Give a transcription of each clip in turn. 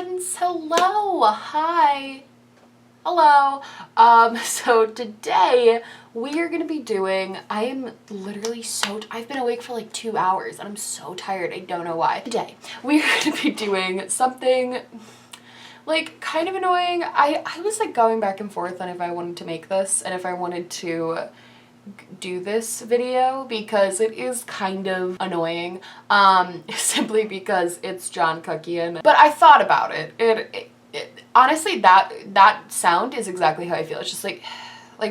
friends, hello, hi, hello. So today we are gonna be doing, I am literally I've been awake for like 2 hours and I'm so tired, I don't know why. Today we are gonna be doing something like kind of annoying. I was like going back and forth on if I wanted to make this and if I wanted to do this video because it is kind of annoying, simply because it's John Kuckian. But I thought about it. Honestly, that sound is exactly how I feel. It's just like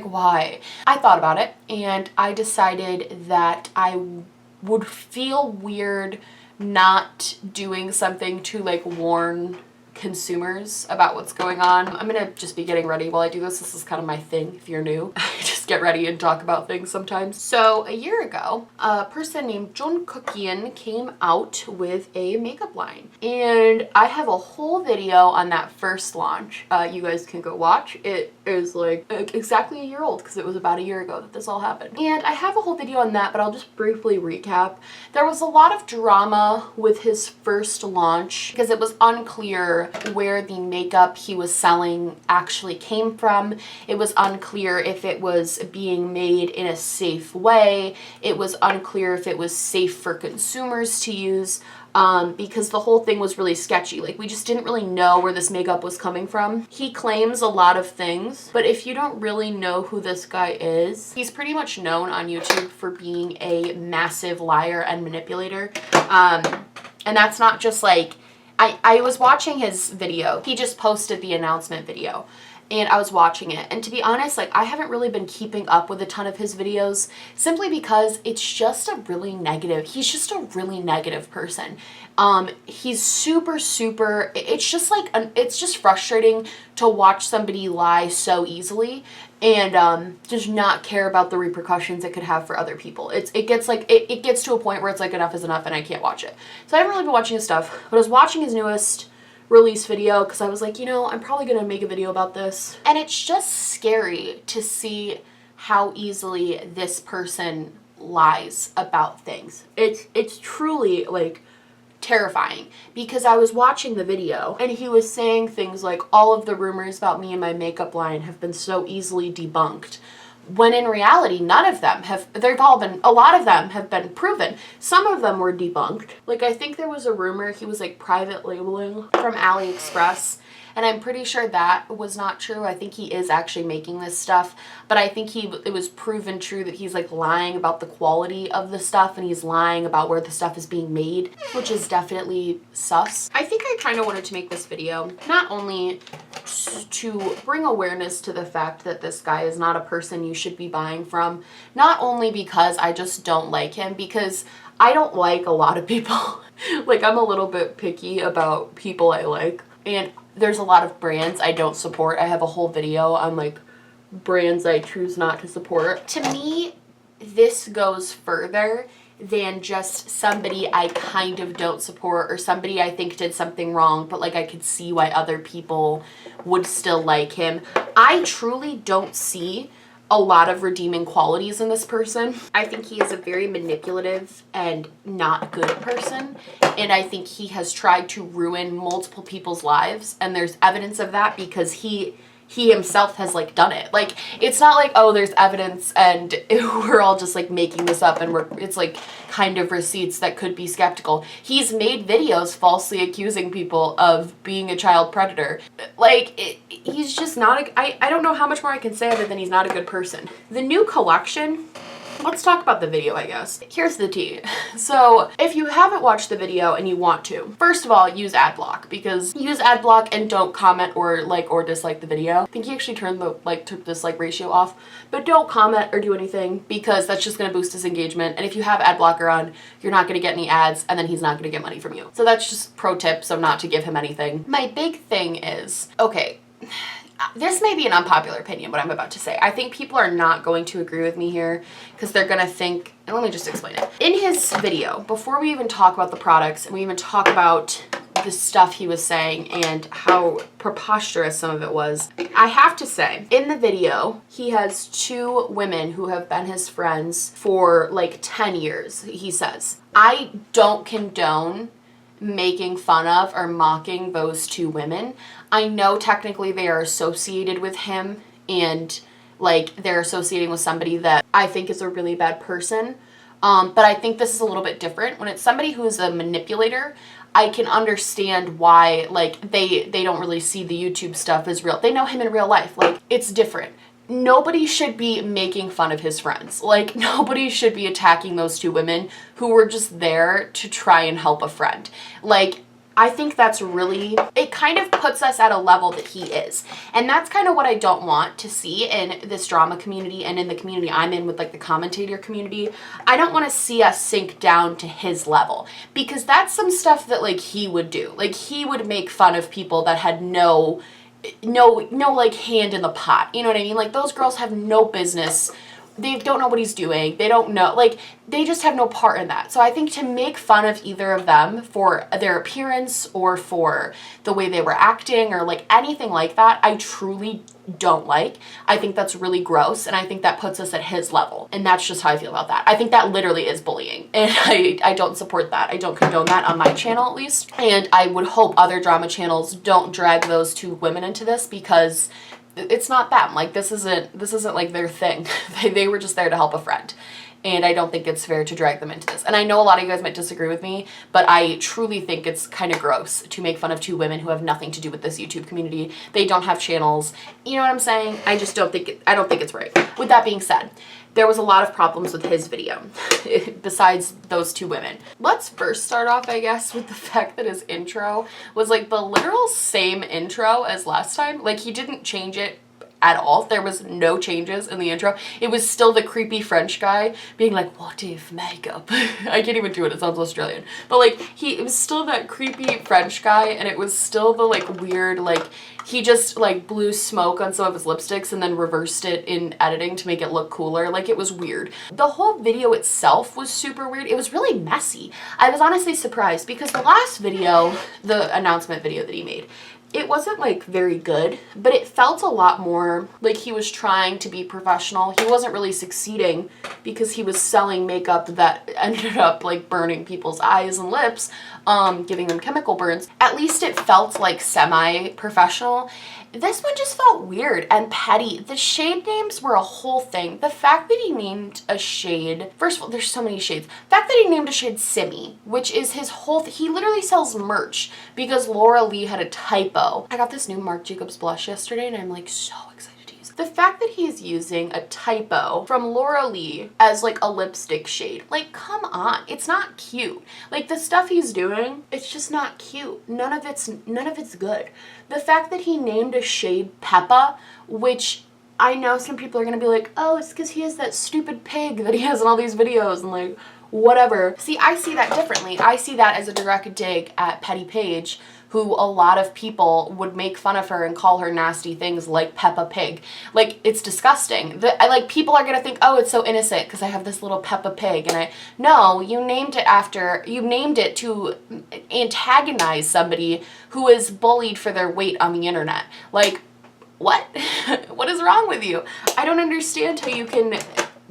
why? I thought about it and I decided that I would feel weird not doing something to like warn consumers about what's going on. I'm gonna just be getting ready while I do this. This is kind of my thing if you're new. I just get ready and talk about things sometimes. So a year ago, a person named John Kuckian came out with a makeup line. And I have a whole video on that first launch. You guys can go watch. It is like exactly a year old because it was about a year ago that this all happened. And I have a whole video on that, but I'll just briefly recap. There was a lot of drama with his first launch because it was unclear where the makeup he was selling actually came from. It was unclear if it was being made in a safe way. It was unclear if it was safe for consumers to use, because the whole thing was really sketchy. Like, we just didn't really know where this makeup was coming from. He claims a lot of things, but if you don't really know who this guy is, he's pretty much known on YouTube for being a massive liar and manipulator. And that's not just like, I was watching his video. He just posted the announcement video and I was watching it. And to be honest, like, I haven't really been keeping up with a ton of his videos simply because it's just he's just a really negative person. He's super, it's just like, it's just frustrating to watch somebody lie so easily and just not care about the repercussions it could have for other people. It gets to a point where it's like enough is enough and I can't watch it. So I haven't really been watching his stuff, but I was watching his newest release video because I was like, you know, I'm probably gonna make a video about this. And it's just scary to see how easily this person lies about things. It's truly like terrifying because I was watching the video and he was saying things like all of the rumors about me and my makeup line have been so easily debunked, when in reality none of them have. A lot of them have been proven. Some of them were debunked. Like, I think there was a rumor he was like private labeling from AliExpress, and I'm pretty sure that was not true. I think he is actually making this stuff, but I think it was proven true that he's like lying about the quality of the stuff and he's lying about where the stuff is being made, which is definitely sus. I think I kind of wanted to make this video not only to bring awareness to the fact that this guy is not a person you should be buying from, not only because I just don't like him, because I don't like a lot of people. Like, I'm a little bit picky about people I like, and there's a lot of brands I don't support. I have a whole video on like brands I choose not to support. To me, this goes further than just somebody I kind of don't support or somebody I think did something wrong, but like I could see why other people would still like him. I truly don't see a lot of redeeming qualities in this person. I think he is a very manipulative and not good person, and I think he has tried to ruin multiple people's lives, and there's evidence of that because he himself has like done it. Like, it's not like, oh, there's evidence and we're all just like making this up and it's like kind of receipts that could be skeptical. He's made videos falsely accusing people of being a child predator. Like, he's just not I don't know how much more I can say other than he's not a good person. The new collection, let's talk about the video, I guess. Here's the tea. So if you haven't watched the video and you want to, first of all, use ad block, because use ad block and don't comment or like or dislike the video. I think he actually turned the like to dislike ratio off, but don't comment or do anything because that's just gonna boost his engagement. And if you have ad blocker on, you're not gonna get any ads and then he's not gonna get money from you. So that's just pro tip, so not to give him anything. My big thing is, okay, this may be an unpopular opinion, what I'm about to say. I think people are not going to agree with me here because they're going to think, and let me just explain it. In his video, before we even talk about the products and we even talk about the stuff he was saying and how preposterous some of it was, I have to say, in the video, he has 2 women who have been his friends for like 10 years, he says. I don't condone making fun of or mocking those two women. I know technically they are associated with him and like they're associating with somebody that I think is a really bad person. But I think this is a little bit different. When it's somebody who is a manipulator, I can understand why like they don't really see the YouTube stuff as real. They know him in real life. Like, it's different. Nobody should be making fun of his friends. Like, nobody should be attacking those two women who were just there to try and help a friend. Like, I think that's really, it kind of puts us at a level that he is. And that's kind of what I don't want to see in this drama community and in the community I'm in with like the commentator community. I don't want to see us sink down to his level, because that's some stuff that like he would do. Like, he would make fun of people that had no like hand in the pot. You know what I mean? Like, those girls have no business. They don't know what he's doing. They don't know, like, they just have no part in that. So I think to make fun of either of them for their appearance or for the way they were acting or like anything like that, I truly don't like. I think that's really gross, and I think that puts us at his level. And that's just how I feel about that. I think that literally is bullying, and I don't support that. I don't condone that on my channel, at least. And I would hope other drama channels don't drag those two women into this, because it's not them. Like, this isn't like their thing. They were just there to help a friend. And I don't think it's fair to drag them into this. And I know a lot of you guys might disagree with me, but I truly think it's kind of gross to make fun of two women who have nothing to do with this YouTube community. They don't have channels. You know what I'm saying? I just don't think I don't think it's right. With that being said, there was a lot of problems with his video besides those two women. Let's first start off, I guess, with the fact that his intro was like the literal same intro as last time. Like, he didn't change it at all. There was no changes in the intro. It was still the creepy French guy being like, what if makeup? I can't even do it. It sounds Australian. But like, it was still that creepy French guy, and it was still the like weird, like, he just like blew smoke on some of his lipsticks and then reversed it in editing to make it look cooler. Like, it was weird. The whole video itself was super weird. It was really messy. I was honestly surprised, because the last video, the announcement video that he made, it wasn't like very good, but it felt a lot more like he was trying to be professional. He wasn't really succeeding because he was selling makeup that ended up like burning people's eyes and lips, giving them chemical burns. At least it felt like semi-professional. This one just felt weird and petty. The shade names were a whole thing. The fact that he named a shade, first of all, there's so many shades. The fact that he named a shade Simi, which is his whole, he literally sells merch because Laura Lee had a typo. I got this new Marc Jacobs blush yesterday, and I'm like so excited to use it. The fact that he's using a typo from Laura Lee as like a lipstick shade, like, come on, it's not cute. Like, the stuff he's doing, it's just not cute. None of it's good. The fact that he named a shade Peppa, which I know some people are gonna be like, oh, it's because he has that stupid pig that he has in all these videos, and like, whatever. See, I see that differently. I see that as a direct dig at Petty Page, who a lot of people would make fun of her and call her nasty things like Peppa Pig. Like, it's disgusting. Like, people are gonna think, oh, it's so innocent because I have this little Peppa Pig, and no, you named it to antagonize somebody who is bullied for their weight on the internet. Like, what? What is wrong with you? I don't understand how you can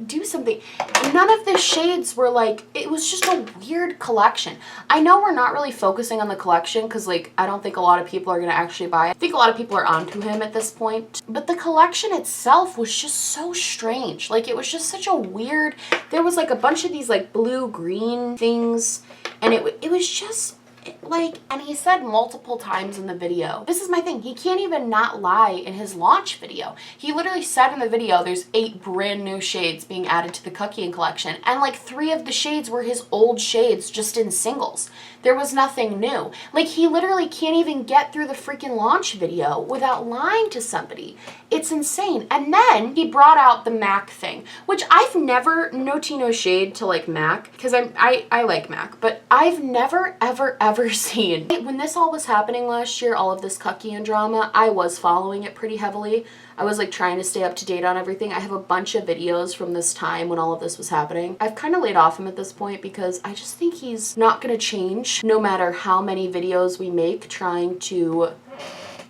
do something. None of the shades were like, it was just a weird collection. I know we're not really focusing on the collection because like, I don't think a lot of people are gonna actually buy it. I think a lot of people are onto him at this point, but the collection itself was just so strange. Like, it was just such a weird, there was like a bunch of these like blue-green things, and it was just like, and he said multiple times in the video, this is my thing, he can't even not lie in his launch video. He literally said in the video there's 8 brand new shades being added to the Kuckian collection, and like 3 of the shades were his old shades just in singles. There was nothing new. Like, he literally can't even get through the freaking launch video without lying to somebody. It's insane. And then he brought out the MAC thing, which I've never, no tea, no shade to like MAC, because I like MAC, but I've never, ever seen. When this all was happening last year, all of this Kuckian drama, I was following it pretty heavily. I was like trying to stay up to date on everything. I have a bunch of videos from this time when all of this was happening. I've kind of laid off him at this point because I just think he's not gonna change no matter how many videos we make trying to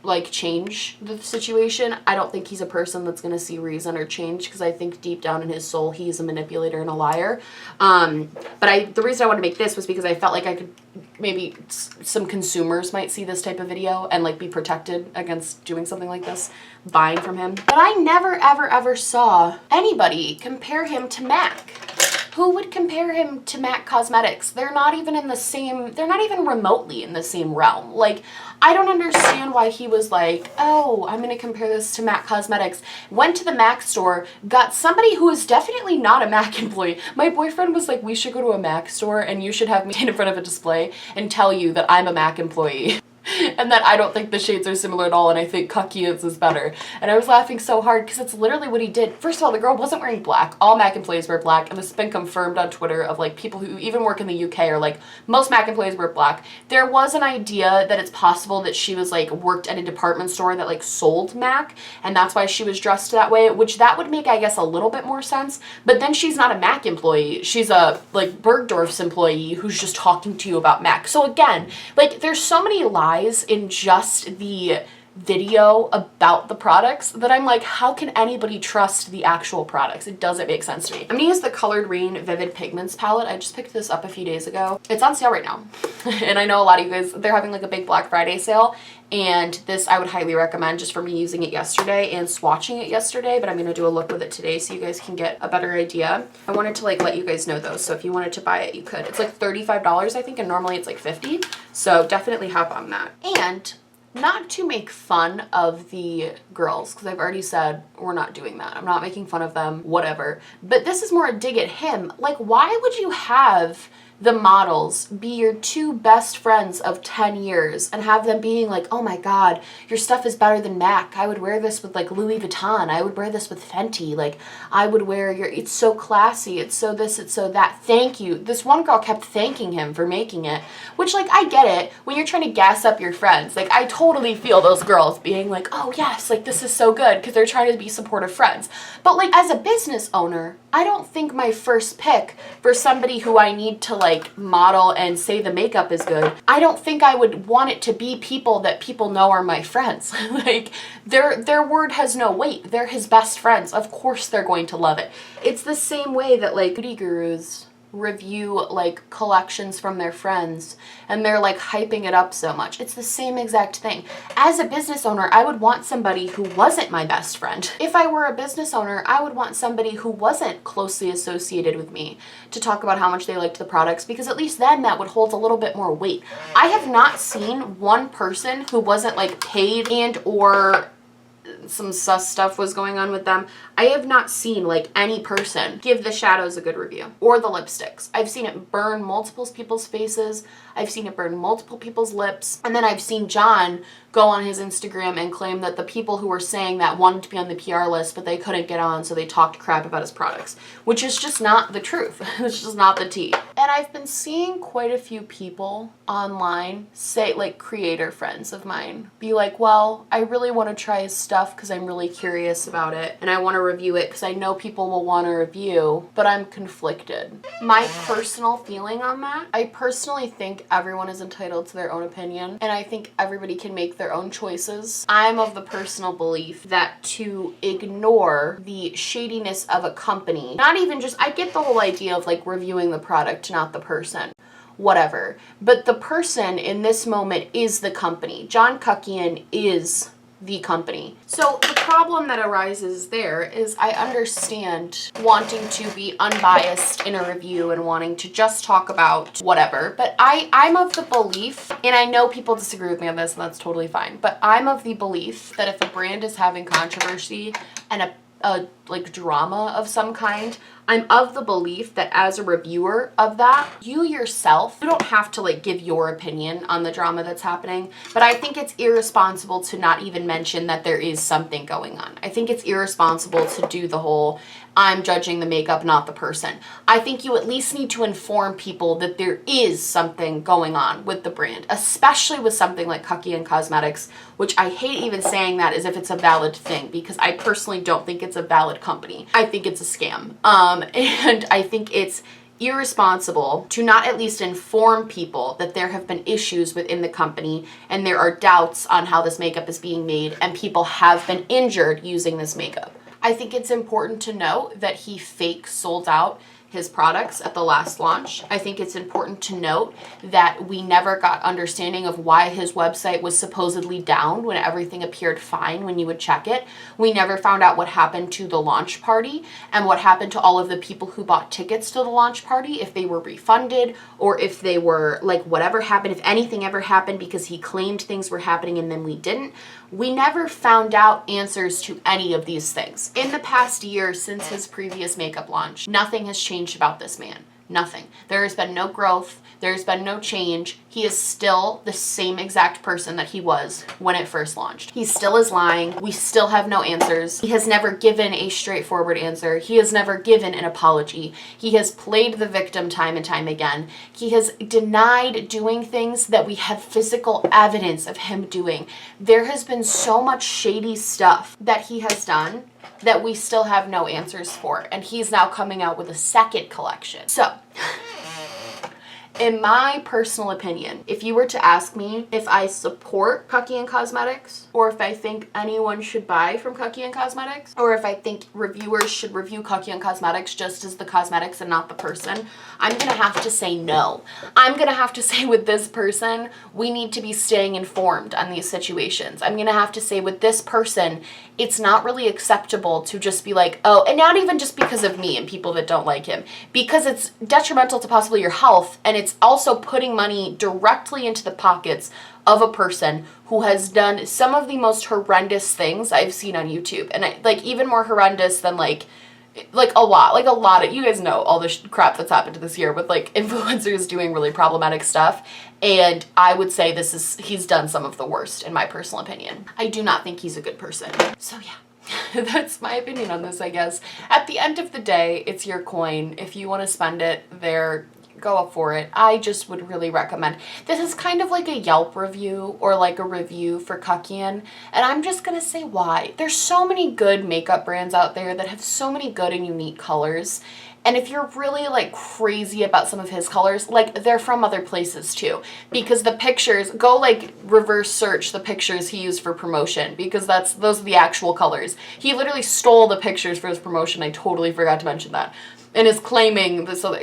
like change the situation. I don't think he's a person that's going to see reason or change, because I think deep down in his soul he's a manipulator and a liar. But the reason I wanted to make this was because I felt like I could, maybe some consumers might see this type of video and like be protected against doing something like this, buying from him. But I never ever saw anybody compare him to MAC. Who would compare him to MAC Cosmetics? They're not even in the same, they're not even remotely in the same realm. Like, I don't understand why he was like, oh, I'm going to compare this to MAC Cosmetics. Went to the MAC store, got somebody who is definitely not a MAC employee. My boyfriend was like, we should go to a MAC store and you should have me stand in front of a display and tell you that I'm a MAC employee. And that I don't think the shades are similar at all, and I think Kuckian's is better. And I was laughing so hard because it's literally what he did. First of all, the girl wasn't wearing black. All MAC employees wear black, and this has been confirmed on Twitter of like people who even work in the UK are like, most MAC employees wear black. There was an idea that it's possible that she was like worked at a department store that like sold MAC, and that's why she was dressed that way, which that would make, I guess, a little bit more sense. But then she's not a MAC employee. She's a like Bergdorf's employee who's just talking to you about MAC. So again, like there's so many lies in just the video about the products that I'm like, how can anybody trust the actual products? It doesn't make sense to me. I'm gonna use the Colored Rain Vivid Pigments palette. I just picked this up a few days ago. It's on sale right now. And I know a lot of you guys, they're having like a big Black Friday sale, and this I would highly recommend just for me using it yesterday and swatching it yesterday, but I'm gonna do a look with it today so you guys can get a better idea. I wanted to like let you guys know though, so if you wanted to buy it, you could. It's like $35 I think, and normally it's like $50, so definitely hop on that. And not to make fun of the girls, because I've already said we're not doing that. I'm not making fun of them, whatever. But this is more a dig at him. Like, why would you have the models be your two best friends of 10 years and have them being like, oh my god, your stuff is better than MAC. I would wear this with like Louis Vuitton. I would wear this with Fenty. Like, I would wear your, it's so classy. It's so this, it's so that. Thank you. This one girl kept thanking him for making it, which like, I get it when you're trying to gas up your friends. Like, I totally feel those girls being like, oh yes, like this is so good, because they're trying to be supportive friends. But like, as a business owner, I don't think my first pick for somebody who I need to like model and say the makeup is good, I don't think I would want it to be people that people know are my friends. Like, their word has no weight. They're his best friends. Of course they're going to love it. It's the same way that like beauty gurus review like collections from their friends and they're like hyping it up so much. It's the same exact thing. As a business owner, I would want somebody who wasn't my best friend. If I were a business owner, I would want somebody who wasn't closely associated with me to talk about how much they liked the products, because at least then that would hold a little bit more weight. I have not seen one person who wasn't like paid and or some sus stuff was going on with them. I have not seen like any person give the shadows a good review or the lipsticks. I've seen it burn multiple people's faces. I've seen it burn multiple people's lips. And then I've seen John go on his Instagram and claim that the people who were saying that wanted to be on the PR list, but they couldn't get on, so they talked crap about his products, which is just not the truth. It's just not the tea. And I've been seeing quite a few people online say, like creator friends of mine, be like, well, I really want to try his stuff because I'm really curious about it and I want to review it because I know people will want to review, but I'm conflicted. My personal feeling on that, I personally think everyone is entitled to their own opinion, and I think everybody can make their own choices. I'm of the personal belief that to ignore the shadiness of a company, not even just, I get the whole idea of like reviewing the product, not the person, whatever, but the person in this moment is the company. John Kuckian is the company. So the problem that arises there is I understand wanting to be unbiased in a review and wanting to just talk about whatever, but I'm of the belief, and I know people disagree with me on this and that's totally fine, but I'm of the belief that if a brand is having controversy and a like drama of some kind, I'm of the belief that as a reviewer of that, you yourself, you don't have to like give your opinion on the drama that's happening, but I think it's irresponsible to not even mention that there is something going on. I think it's irresponsible to do the whole, I'm judging the makeup, not the person. I think you at least need to inform people that there is something going on with the brand, especially with something like Kuckian Cosmetics, which I hate even saying that as if it's a valid thing, because I personally don't think it's a valid company. I think it's a scam. And I think it's irresponsible to not at least inform people that there have been issues within the company and there are doubts on how this makeup is being made and people have been injured using this makeup. I think it's important to note that he fake sold out his products at the last launch. I think it's important to note that we never got understanding of why his website was supposedly down when everything appeared fine when you would check it. We never found out what happened to the launch party and what happened to all of the people who bought tickets to the launch party, if they were refunded or if they were like whatever happened, if anything ever happened because he claimed things were happening and then we didn't. We never found out answers to any of these things. In the past year since his previous makeup launch, nothing has changed about this man. Nothing. There has been no growth. There's been no change. He is still the same exact person that he was when it first launched. He still is lying. We still have no answers. He has never given a straightforward answer. He has never given an apology. He has played the victim time and time again. He has denied doing things that we have physical evidence of him doing. There has been so much shady stuff that he has done that we still have no answers for. And he's now coming out with a second collection. So, in my personal opinion, if you were to ask me if I support Kuckian Cosmetics, or if I think anyone should buy from Kuckian Cosmetics, or if I think reviewers should review Kuckian Cosmetics just as the cosmetics and not the person, I'm gonna have to say no. I'm gonna have to say with this person, we need to be staying informed on these situations. I'm gonna have to say with this person, it's not really acceptable to just be like, oh, and not even just because of me and people that don't like him, because it's detrimental to possibly your health, and it's also putting money directly into the pockets of a person who has done some of the most horrendous things I've seen on YouTube. And like even more horrendous than like a lot of, you guys know all the crap that's happened this year with like influencers doing really problematic stuff. And I would say he's done some of the worst in my personal opinion. I do not think he's a good person. So yeah. That's my opinion on this, I guess. At the end of the day, it's your coin. If you want to spend it there, go up for it. I just would really recommend. This is kind of like a Yelp review or like a review for Kuckian, and I'm just gonna say why. There's so many good makeup brands out there that have so many good and unique colors. And if you're really like crazy about some of his colors, like they're from other places too, because the pictures, go like reverse search the pictures he used for promotion, because those are the actual colors. He literally stole the pictures for his promotion. I totally forgot to mention that. And is claiming this, so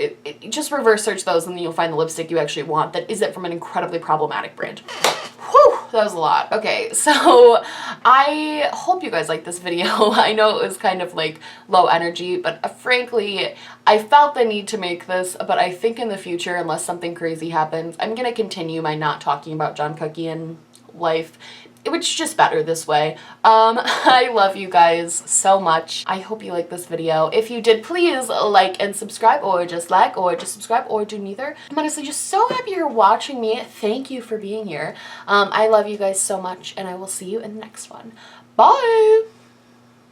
just reverse search those and then you'll find the lipstick you actually want that isn't from an incredibly problematic brand. Whew, that was a lot. Okay, so I hope you guys liked this video. I know it was kind of like low energy, but frankly, I felt the need to make this, but I think in the future, unless something crazy happens, I'm gonna continue my not talking about John Kuckian life, which is just better this way. I love you guys so much. I hope you liked this video. If you did, please like and subscribe, or just like, or just subscribe, or do neither. I'm honestly just so happy you're watching me. Thank you for being here. I love you guys so much, and I will see you in the next one. Bye!